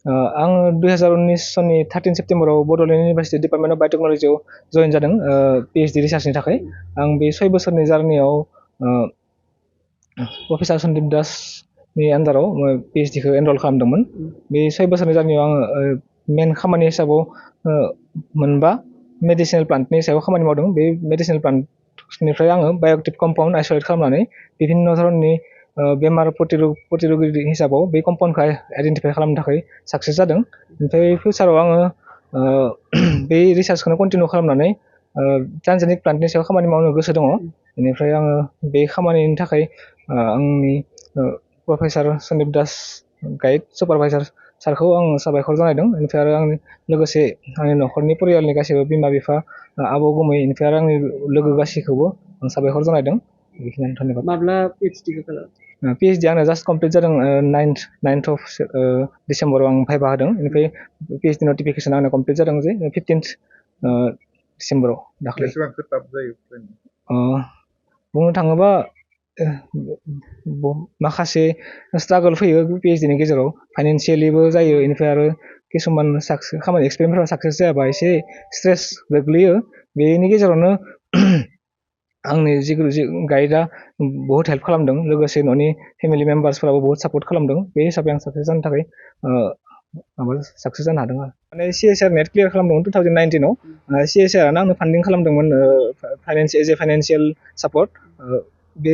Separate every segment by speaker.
Speaker 1: आं 2019 सननि 13 सेप्तेम्बराव Bodoland university department of बाय'टेक्न'लजियाव जइन जादों PhD रिसार्चनि थाखाय। आं बे 6 बोसोरनि जार्नियाव प्रफेसार सन्दीप दासनि आन्दाराव PhDखौ एनरल खालामदोंमोन। बे 6 बोसोरनि जार्नियाव आङो मेन खामानि हिसाबाव मोनबा मेडिसिनेल प्लान्टनि सायाव खामानि मावदों। बे मेडिसिनेल प्लान्टनिफ्राय आङो बाय'एक्टिभ कम्पाउन्ड आइसोलेट खालामनानै ବିଭିନ୍ନ धरननि बेमार प्रतिरोगी हिसाबाव बे कम्पाउन्डखौ आइडेन्टिफाइ खालामनो थाखाय साक्सेस जादों। ओमफ्राय फिउचाराव आङो बे रिसार्चखौनो कन्टिनिउ खालामनानै ट्रान्सजेनिक प्लान्टनि सायाव खामानि मावनो गोसो दङ। बेनिफ्राय आङो बे खामानिनि थाखाय आंनि professor Sandeep Das guide supervisor सारखौ आं साबायखर जानायदों। बेनिफ्राय आरो आंनि लोगोसे आंनि न'खरनि परियालनि गासैबो बिमा बिफा आबौ गुमै बेनिफ्राय आरो आंनि लोगो गासैखौबो आं साबायखर जानायदों। बेखिनियानो धन्यबाद।
Speaker 2: माब्ला PhDखौ खालाम?
Speaker 1: PhD आंना जास्ट कमप्लिट जादों 9th of डिसेम्बराव आं भाइभा होदों। बेनिफ्राय PhD नटिफिकेसन आंना कमप्लिट जादों जे 15th डिसेम्बराव दाख्लै।
Speaker 3: बेसेबांसो टाफ जायो?
Speaker 1: बुंनो थाङोबा माखासे स्ट्रागल फैयो PhDनि गेजेराव, फाइनान्सियेलिबो जायो। बेनिफ्राय आरो किसुमान खामानि एक्सपेरिमेन्टफोरा साक्सेस जायाबा एसे स्ट्रेस गोग्लैयो। बेनि गेजेरावनो आंनि जि गाइडआ बहुत हेल्प खालामदों, लोगोसे न'नि फेमिलि मेम्बार्सफोराबो बहुत सापर्ट खालामदों। बे हिसाबै आं साक्सेस जानो थाखाय साक्सेस जानो हादों आरो। माने CSR नेट क्लियार खालामदोंमोन 2019आव। CSRआनो आंनो फान्डिं खालामदोंमोन फाइनान्सियेल सापर्ट। बे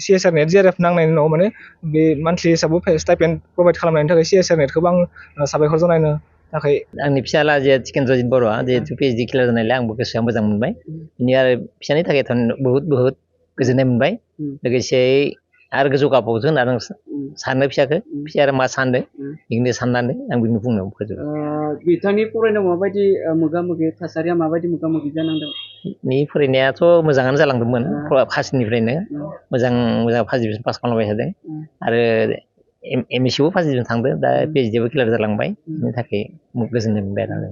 Speaker 1: CSR नेट JRF नांनायनि उनाव माने बे मान्थलि हिसाबै स्टाइपेन्ड प्रभाइड खालामनायनि थाखाय CSR नेटखौबो आं साबायखर जानायनो थाखाय।
Speaker 4: आंनि फिसाला जे टिकेन्द्रजित बर'आ जिहेतु PhD क्लियार जानायलाय आंबो गोसोआ मोजां मोनबाय। बिनि आरो फिसानि थाखायथ' बहुत गोजोननाय मोनबाय। लोगोसे आरो गोजौ गाबावथों होनना सानो फिसाया आरो मा सानदों बेखौनो साननानै आं बिखौनो बुंनो फोजोबबाय।
Speaker 2: बिथांनि फरायनायाव माबायदि मोगा-मोगि थासारिया माबायदि मोगा-मोगि जानांदों?
Speaker 4: नि फरायनायाथ' मोजाङानो जालांदोंमोन। फार्स्टनिफ्रायनो मोजां फार्स्ट डिभिजन पास खालामबाय थादों आरो MScबो फार्स्ट डिभिजन थांदों। दा PhDबो क्लियार जालांबाय। बेनि थाखाय गोजोननाय मोनबाय आरो।